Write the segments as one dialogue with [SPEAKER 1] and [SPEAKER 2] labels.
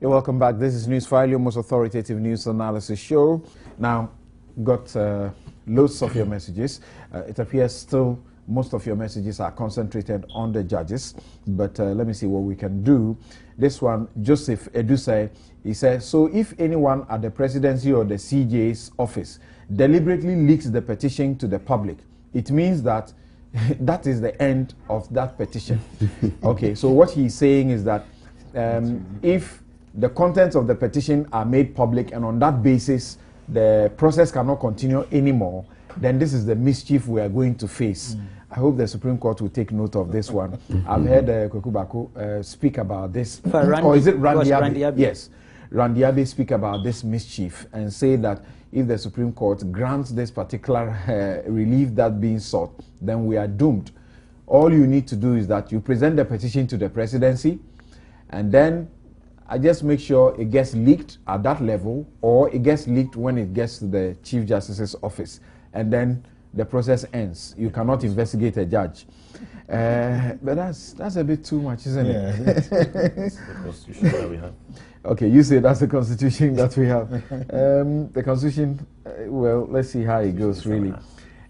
[SPEAKER 1] You're welcome back. This is Newsfile, your most authoritative news analysis show. Now, got loads of your messages. It appears still most of your messages are concentrated on the judges, but let me see what we can do. This one, Joseph Edusei, he says, so if anyone at the presidency or the CJ's office deliberately leaks the petition to the public, it means that that is the end of that petition. Okay, so what he's saying is that if the contents of the petition are made public and on that basis the process cannot continue anymore, then this is the mischief we are going to face. I hope the Supreme Court will take note of this one. I've heard Kweku Baako speak about this. Or is it Randy Abbey? Yes. Randy Abbey speak about this mischief and say that if the Supreme Court grants this particular relief that being sought, then we are doomed. All you need to do is that you present the petition to the presidency, and then I just make sure it gets leaked at that level, or it gets leaked when it gets to the Chief Justice's office, and then the process ends. You cannot investigate a judge. But that's a bit too much, isn't it?
[SPEAKER 2] That's the constitution that we have.
[SPEAKER 1] Okay, you say that's the constitution that we have. The constitution, well, let's see how it goes, really.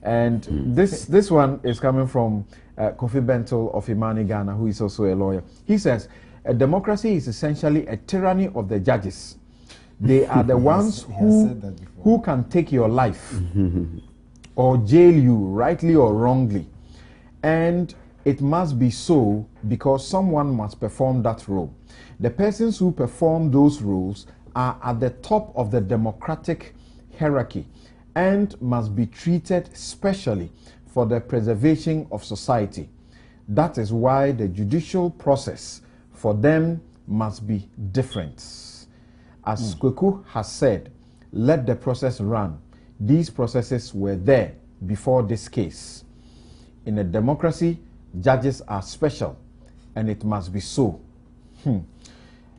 [SPEAKER 1] And this one is coming from Kofi Bentel of Imani, Ghana, who is also a lawyer. He says, a democracy is essentially a tyranny of the judges. They are the ones who can take your life or jail you, rightly or wrongly. And it must be so because someone must perform that role. The persons who perform those roles are at the top of the democratic hierarchy and must be treated specially for the preservation of society. That is why the judicial process for them must be different. As Kweku has said, let the process run. These processes were there before this case. In a democracy, judges are special, and it must be so.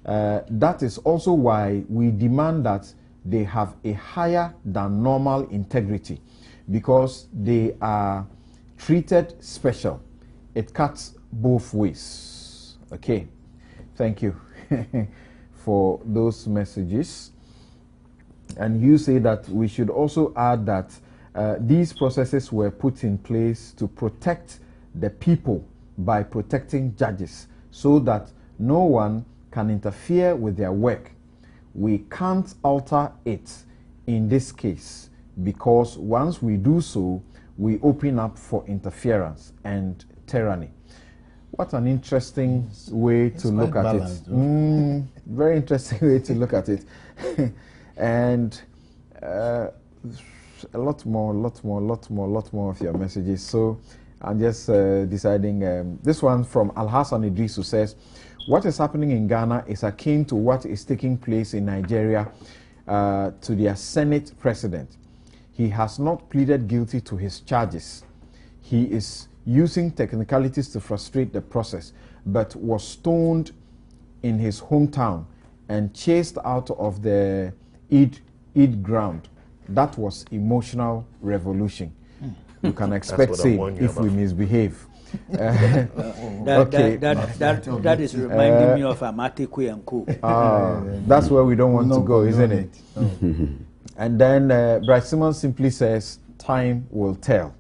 [SPEAKER 1] That is also why we demand that they have a higher than normal integrity, because they are treated special. It cuts both ways. Okay, thank you for those messages. And you say that we should also add that these processes were put in place to protect the people by protecting judges so that no one can interfere with their work. We can't alter it in this case because once we do so, we open up for interference and tyranny. What an interesting way to look at it. Very interesting way to look at it. And a lot more of your messages. So I'm just deciding. This one from Al Hassan Idris, who says, what is happening in Ghana is akin to what is taking place in Nigeria to their Senate president. He has not pleaded guilty to his charges. He is using technicalities to frustrate the process, but was stoned in his hometown and chased out of the Eid ground. That was emotional revolution. You can expect, say, if we misbehave.
[SPEAKER 3] That is reminding me of Amatekwe and Co.
[SPEAKER 1] That's where we don't want to go, isn't it? And then Bryce Simmons simply says, time will tell.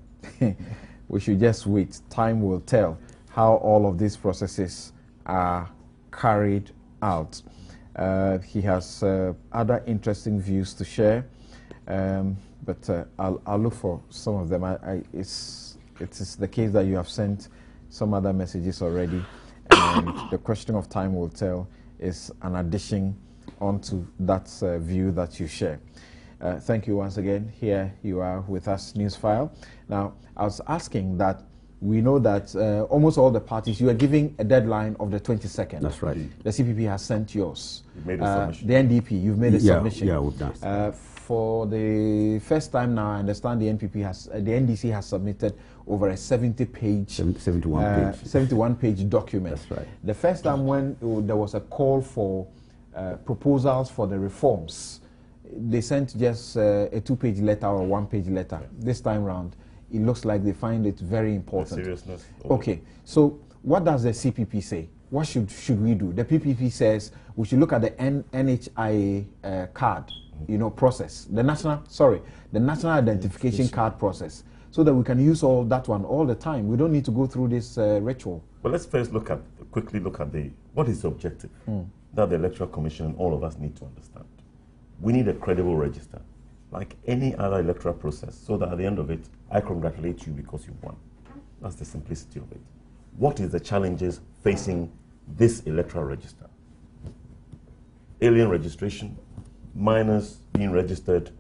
[SPEAKER 1] We should just wait. Time will tell how all of these processes are carried out. He has other interesting views to share, but I'll look for some of them. It is the case that you have sent some other messages already, and the question of time will tell is an addition onto that view that you share. Thank you once again. Here you are with us, Newsfile. Now, I was asking that we know that almost all the parties, you are giving a deadline of the 22nd.
[SPEAKER 4] That's right.
[SPEAKER 1] The CPP has sent yours.
[SPEAKER 2] You've made a submission.
[SPEAKER 1] The NDP, you've made a submission.
[SPEAKER 4] Yeah, we've done.
[SPEAKER 1] For the first time now, I understand the NDC has submitted over a 71-page document.
[SPEAKER 4] That's right.
[SPEAKER 1] The first time when there was a call for proposals for the reforms, they sent just a 2-page letter or a 1-page letter. This time round, it looks like they find it very important.
[SPEAKER 2] Seriousness.
[SPEAKER 1] Okay, so what does the CPP say? what should we do? The PPP says we should look at the NHIA card, process, the national identification card process, so that we can use all that one all the time. We don't need to go through this ritual.
[SPEAKER 2] Well, let's first quickly look at what is the objective that the Electoral Commission and all of us need to understand. We need a credible register, like any other electoral process, so that at the end of it, I congratulate you because you won. That's the simplicity of it. What is the challenges facing this electoral register? Alien registration, minors being registered,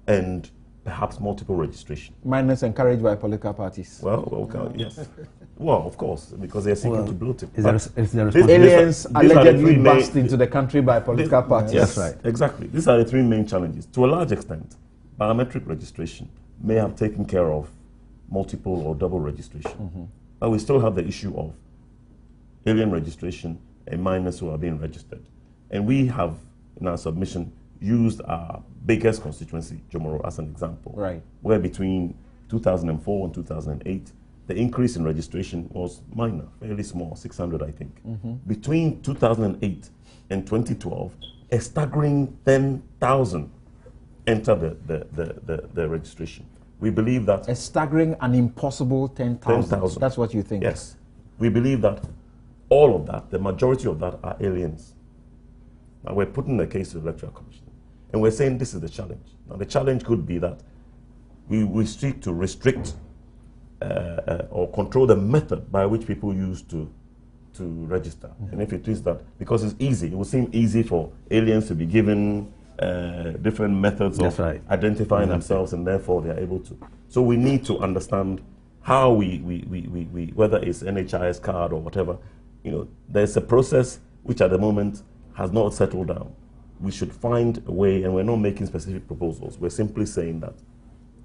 [SPEAKER 2] and perhaps multiple registration.
[SPEAKER 1] Minors encouraged by political parties.
[SPEAKER 2] Well, yes. Well, of course, because they're seeking to bloat it.
[SPEAKER 1] Aliens allegedly burst into the country by political parties.
[SPEAKER 2] Yes, right. Exactly. These are the three main challenges. To a large extent, biometric registration may have taken care of multiple or double registration. But we still have the issue of alien registration and minors who are being registered. And we have, in our submission, used our biggest constituency, Jomoro, as an example.
[SPEAKER 1] Right.
[SPEAKER 2] Where between 2004 and 2008, the increase in registration was minor, fairly small, 600, I think. Between 2008 and 2012, a staggering 10,000 entered the registration. We believe that...
[SPEAKER 1] A staggering and impossible 10,000. That's what you think?
[SPEAKER 2] Yes. We believe that all of that, the majority of that, are aliens. Now, we're putting the case to the Electoral Commission. And we're saying this is the challenge. Now, the challenge could be that we seek to restrict or control the method by which people use to register. And if it is that, because it's easy, it would seem easy for aliens to be given different methods of identifying themselves, and therefore they are able to. So we need to understand how we whether it's NHIS card or whatever, there's a process which at the moment has not settled down. We should find a way, and we're not making specific proposals. We're simply saying that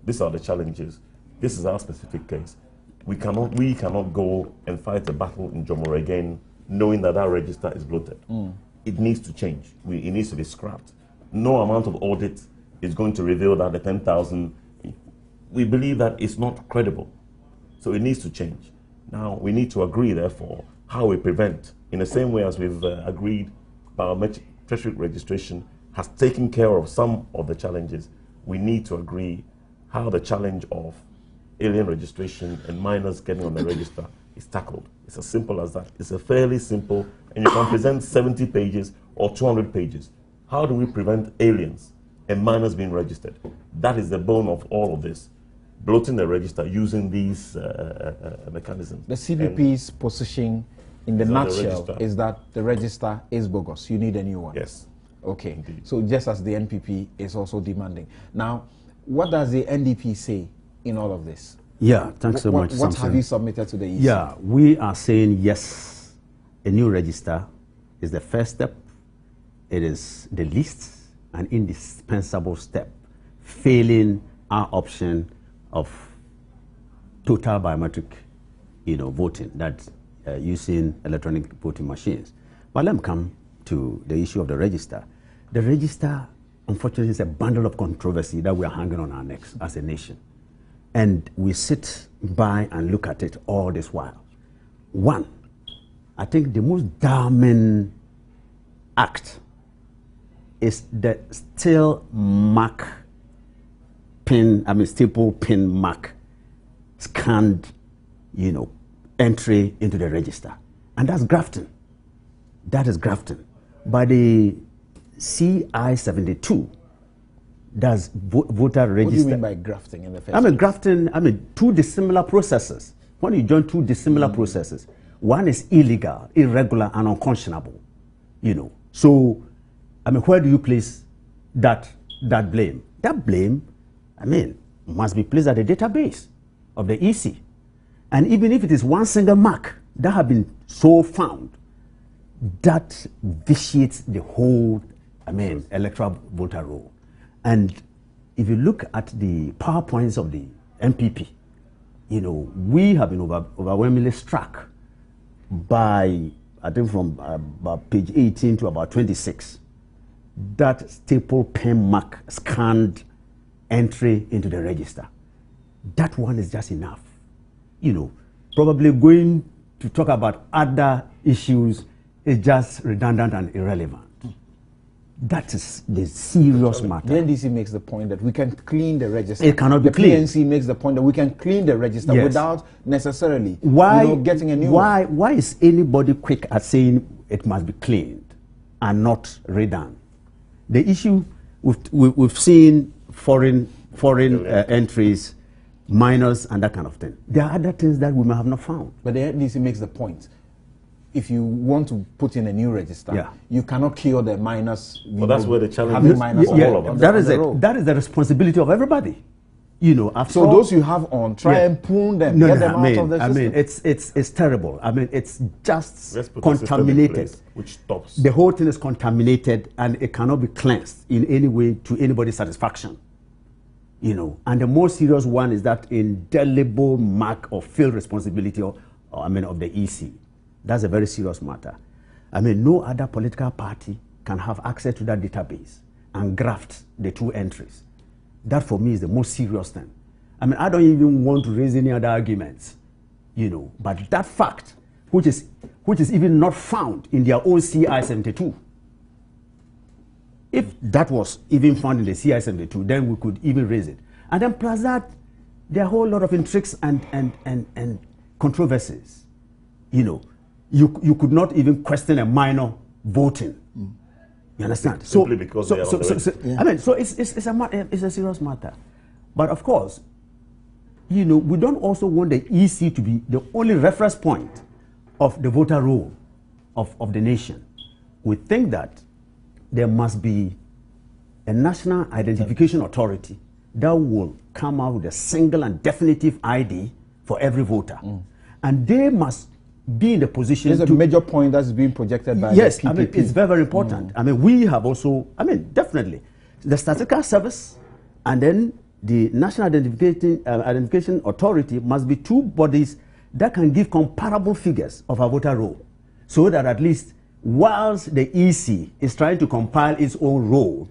[SPEAKER 2] these are the challenges. This is our specific case. We cannot go and fight a battle in Jomoro again, knowing that our register is bloated. It needs to change. It needs to be scrapped. No amount of audit is going to reveal that the 10,000. We believe that it's not credible. So it needs to change. Now, we need to agree, therefore, how we prevent, in the same way as we've agreed biometric registration has taken care of some of the challenges. We need to agree how the challenge of alien registration and minors getting on the register is tackled. It's as simple as that. It's a fairly simple, and you can present 70 pages or 200 pages. How do we prevent aliens and minors being registered? That is the bone of all of this. Bloating the register using these mechanisms.
[SPEAKER 1] The CBP's position in the nutshell is that the register is bogus. You need a new one.
[SPEAKER 2] Yes.
[SPEAKER 1] Okay.
[SPEAKER 2] Indeed.
[SPEAKER 1] So just as the NPP is also demanding. Now, what does the NDP say in all of this?
[SPEAKER 4] Yeah, thanks so much,
[SPEAKER 1] What have you submitted to the EC?
[SPEAKER 4] Yeah, we are saying yes, a new register is the first step. It is the least and indispensable step. Failing our option of total biometric, voting, that using electronic voting machines. But let me come to the issue of the register. The register, unfortunately, is a bundle of controversy that we are hanging on our necks as a nation. And we sit by and look at it all this while. One, I think the most damning act is the staple pin mark scanned, entry into the register. And that's grafting. That is grafting. By the CI-72, that's voter register.
[SPEAKER 1] What do you mean by grafting in the first place?
[SPEAKER 4] Grafting, two dissimilar processes. When you join two dissimilar processes, one is illegal, irregular, and unconscionable. So, where do you place that blame? That blame, must be placed at the database of the EC. And even if it is one single mark that have been so found, that vitiates the whole, electoral voter roll. And if you look at the PowerPoints of the MPP, we have been overwhelmingly struck by, I think from about page 18 to about 26, that staple pen mark scanned entry into the register. That one is just enough. Probably going to talk about other issues is just redundant and irrelevant. That is the serious matter.
[SPEAKER 1] The NDC makes the point that we can clean the register.
[SPEAKER 4] It cannot be cleaned.
[SPEAKER 1] The PNC makes the point that we can clean the register without necessarily getting a new one.
[SPEAKER 4] Why is anybody quick at saying it must be cleaned and not redone? The issue, we've seen foreign entries, minors, and that kind of thing. There are other things that we may have not found.
[SPEAKER 1] But the NDC makes the point. If you want to put in a new register, you cannot cure the minors.
[SPEAKER 2] But that's where the challenge
[SPEAKER 1] is.
[SPEAKER 2] All of us.
[SPEAKER 4] That is it. That is the responsibility of everybody. You know,
[SPEAKER 1] so those you have on, try and prune them, get them out of the system.
[SPEAKER 4] I mean, it's terrible. I mean, it's just contaminated.
[SPEAKER 2] Which stops.
[SPEAKER 4] The whole thing is contaminated, and it cannot be cleansed in any way to anybody's satisfaction. You know, and the more serious one is that indelible mark of failed responsibility of the EC. That's a very serious matter. I mean, no other political party can have access to that database and graft the two entries. That for me is the most serious thing. I mean, I don't even want to raise any other arguments, you know, but that fact, which is even not found in their own CI-72, if that was even found in the CI-72, then we could even raise it. And then plus that, there are a whole lot of intrigues and controversies, you know. You could not even question a minor voting. You understand?
[SPEAKER 2] Simply because they are on the register.
[SPEAKER 4] I mean, so it's a serious matter. But of course, you know, we don't also want the EC to be the only reference point of the voter roll of the nation. We think that there must be a national identification authority that will come out with a single and definitive ID for every voter. And they must be in the position
[SPEAKER 1] There's a major point that's being projected by the PPP.
[SPEAKER 4] I mean, it's very, very important. I mean, we have also, definitely, the Statistical Service and then the National Identification Authority must be two bodies that can give comparable figures of our voter roll, so that at least whilst the EC is trying to compile its own roll,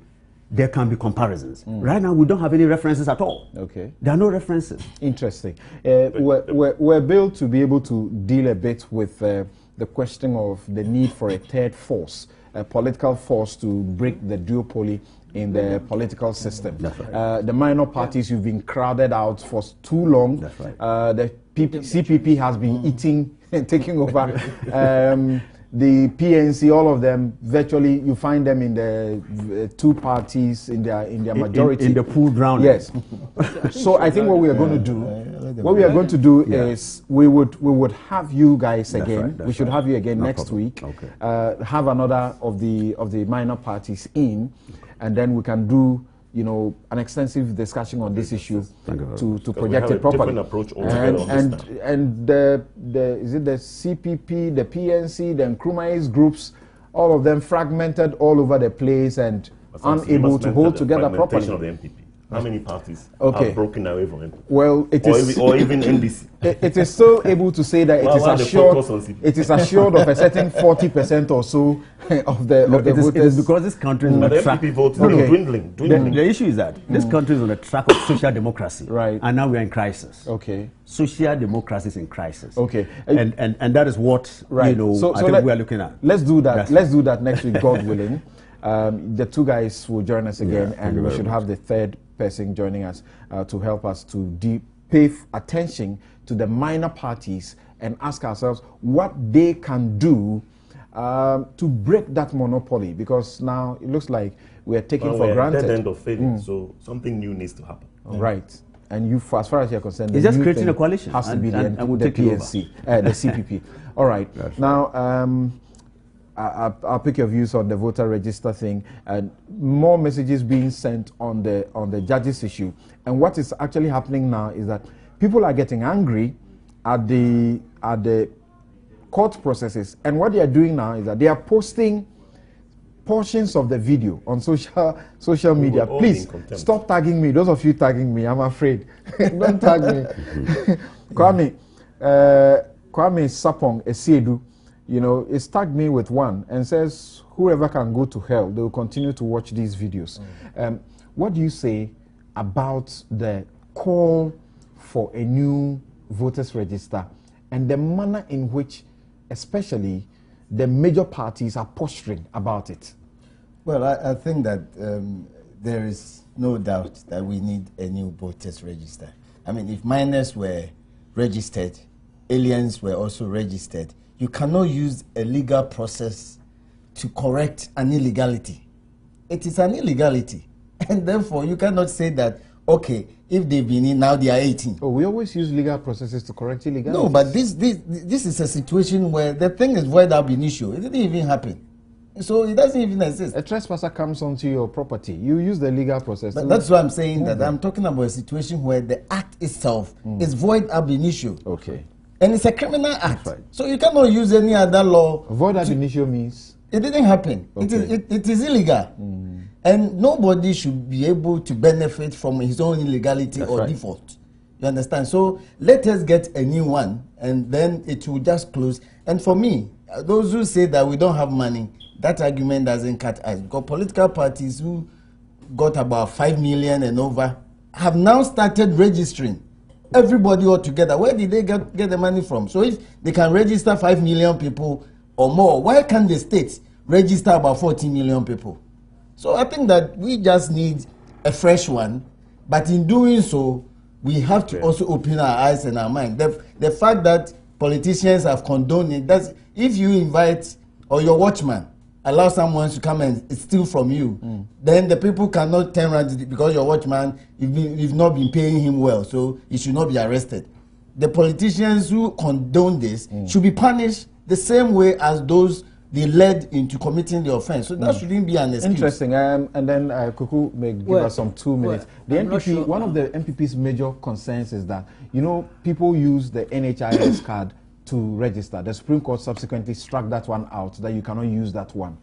[SPEAKER 4] there can be comparisons. Right now, we don't have any references at all.
[SPEAKER 1] Okay.
[SPEAKER 4] There are no references.
[SPEAKER 1] Interesting. We're built to be able to deal a bit with the question of the need for a third force, a political force to break the duopoly in the political system.
[SPEAKER 4] That's right.
[SPEAKER 1] The minor parties, you've been crowded out for too long.
[SPEAKER 4] That's right.
[SPEAKER 1] The CPP has been eating and taking over. The PNC, all of them, virtually you find them in the two parties in their majority.
[SPEAKER 4] In the pool ground.
[SPEAKER 1] Yes. So I think what we are going to do, is we would have you guys again. We should have you again next week.
[SPEAKER 4] Okay.
[SPEAKER 1] Have another of the minor parties in, and then we can do, you know, an extensive discussion on this issue to project it properly.
[SPEAKER 2] Approach altogether
[SPEAKER 1] and the is it the CPP, the PNC, the Nkrumah's groups, all of them fragmented all over the place and unable to hold together properly.
[SPEAKER 2] Of the MPP. How many parties are broken away from MPP?
[SPEAKER 1] Well, it is,
[SPEAKER 2] or even NDC.
[SPEAKER 1] It is still able to say that it is assured of a certain 40% or so of the voters.
[SPEAKER 4] It is because this country is on a track.
[SPEAKER 2] MPP votes dwindling.
[SPEAKER 4] The issue is that this country is on a track of social democracy,
[SPEAKER 1] right?
[SPEAKER 4] And now we are in crisis.
[SPEAKER 1] Okay,
[SPEAKER 4] social democracy is in crisis.
[SPEAKER 1] Okay,
[SPEAKER 4] and that is what I think we are looking at.
[SPEAKER 1] Let's do that. Let's do that next week, God willing. The two guys will join us again, and we should have the third person joining us to help us to pay attention to the minor parties and ask ourselves what they can do to break that monopoly, because now it looks like we are taking for granted.
[SPEAKER 2] Dead end of failing, so something new needs to happen.
[SPEAKER 1] Right. And you, as far as you're concerned,
[SPEAKER 4] it's just creating a coalition.
[SPEAKER 1] Has to be the PNC, the CPP. All right.
[SPEAKER 4] That's
[SPEAKER 1] now, I'll pick your views on the voter register thing, and more messages being sent on the judges issue. And what is actually happening now is that people are getting angry at the court processes, and what they are doing now is that they are posting portions of the video on social media. Please stop tagging me. Those of you tagging me, I'm afraid. Don't tag me. Kwame Sapong Esiedu, you know, it's tagged me with one and says, whoever can go to hell, they will continue to watch these videos. What do you say about the call for a new voters register and the manner in which, especially the major parties are posturing about it?
[SPEAKER 5] Well, I think that there is no doubt that we need a new voters register. I mean, if minors were registered, aliens were also registered, you cannot use a legal process to correct an illegality. It is an illegality. And therefore, you cannot say that, okay, if they've been in, now they are 18.
[SPEAKER 1] Oh, we always use legal processes to correct illegalities.
[SPEAKER 5] No, but this is a situation where the thing is void ab initio. It didn't even happen. So it doesn't even exist.
[SPEAKER 1] A trespasser comes onto your property. You use the legal process.
[SPEAKER 5] But that's why I'm saying that I'm talking about a situation where the act itself is void ab initio.
[SPEAKER 1] Okay.
[SPEAKER 5] And it's a criminal act.
[SPEAKER 1] Right.
[SPEAKER 5] So you cannot use any other law.
[SPEAKER 1] Void ab initio means?
[SPEAKER 5] It didn't happen.
[SPEAKER 1] Okay.
[SPEAKER 5] It is illegal. And nobody should be able to benefit from his own illegality or default. You understand? So let us get a new one, and then it will just close. And for me, those who say that we don't have money, that argument doesn't cut us. Because political parties who got about 5 million and over have now started registering everybody all together. Where did they get the money from? So if they can register 5 million people or more, why can't the state register about 40 million people? So I think that we just need a fresh one, but in doing so, we have to also open our eyes and our mind. The fact that politicians have condoned it, that's if you invite or your watchman allow someone to come and steal from you, then the people cannot turn around because your watchman, you've not been paying him well, so he should not be arrested. The politicians who condone this should be punished the same way as those they led into committing the offense. So that shouldn't be an excuse.
[SPEAKER 1] Interesting. And then Kuku may give us some 2 minutes. The NPP, one of the NPP's major concerns is that, you know, people use the NHIS card to register. The Supreme Court subsequently struck that one out, that you cannot use that one.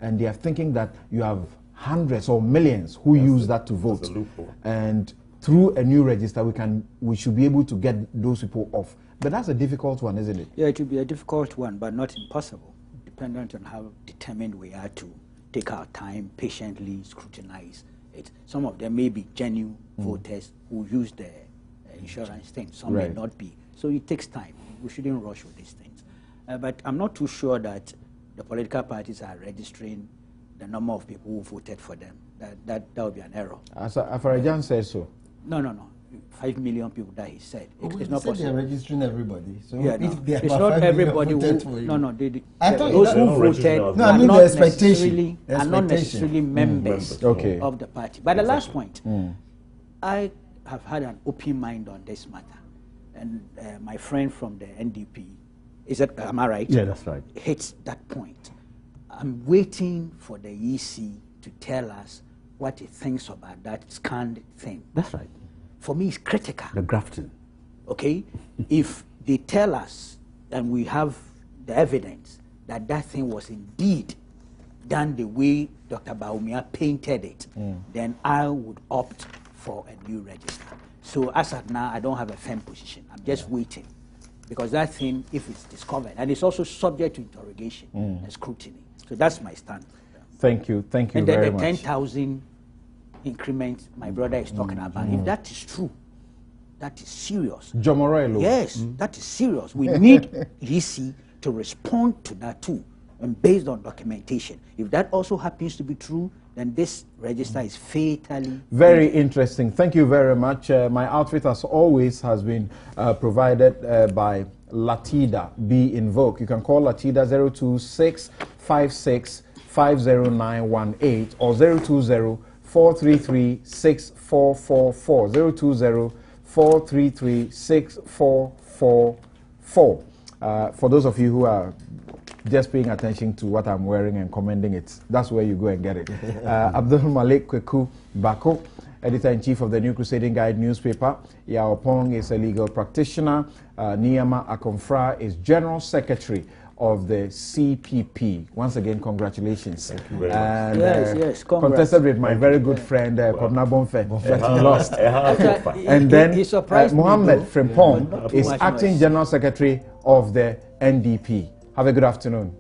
[SPEAKER 1] And they are thinking that you have hundreds or millions who use that to vote. And through a new register, we should be able to get those people off. But that's a difficult one, isn't it?
[SPEAKER 3] Yeah, it will be a difficult one, but not impossible, dependent on how determined we are to take our time, patiently scrutinize it. Some of them may be genuine voters who use the insurance thing. Some may not be. So it takes time. We shouldn't rush with these things. But I'm not too sure that the political parties are registering the number of people who voted for them. That would be an error.
[SPEAKER 1] As Afarajan says so.
[SPEAKER 3] No. 5 million people that he said. It's not
[SPEAKER 5] possible.
[SPEAKER 3] possible.
[SPEAKER 5] They're registering everybody. So
[SPEAKER 3] yeah,
[SPEAKER 5] if they
[SPEAKER 3] it's not everybody who.
[SPEAKER 5] I thought
[SPEAKER 3] those who voted are not necessarily members of the party. But the last point, I have had an open mind on this matter, and my friend from the NDP, am I right?
[SPEAKER 4] Yeah, that's right.
[SPEAKER 3] Hits that point. I'm waiting for the EC to tell us what it thinks about that scanned thing.
[SPEAKER 4] That's right.
[SPEAKER 3] For me, it's critical.
[SPEAKER 4] The grafting.
[SPEAKER 3] Okay? If they tell us, and we have the evidence, that that thing was indeed done the way Dr. Baumia painted it, then I would opt for a new register. So as of now, I don't have a firm position. I'm just waiting. Because that thing, if it's discovered, and it's also subject to interrogation and scrutiny. So that's my stand.
[SPEAKER 1] Thank you very much.
[SPEAKER 3] And then the 10,000 increment my brother is talking about, if that is true, that is serious.
[SPEAKER 1] Jomorelo.
[SPEAKER 3] Yes, that is serious. We need EC to respond to that too, and based on documentation. If that also happens to be true, then this register is fatally...
[SPEAKER 1] Very interesting. Thank you very much. My outfit, as always, has been provided by Latida. Be invoked. You can call Latida 02656-50918 or 020-433-6444. 020-433-6444. For those of you who are just paying attention to what I'm wearing and commending it, that's where you go and get it. Abdul Malik Kweku Bako, Editor-in-Chief of the New Crusading Guide newspaper. Yao Pong is a legal practitioner. Niyama Akomfra is General Secretary of the CPP. Once again, congratulations.
[SPEAKER 2] Thank you very much.
[SPEAKER 1] And,
[SPEAKER 3] yes,
[SPEAKER 1] contested with my very good friend, Kwabna Bonfe, but he lost. And then Mohammed Frimpong is Acting General Secretary of the NDP. Have a good afternoon.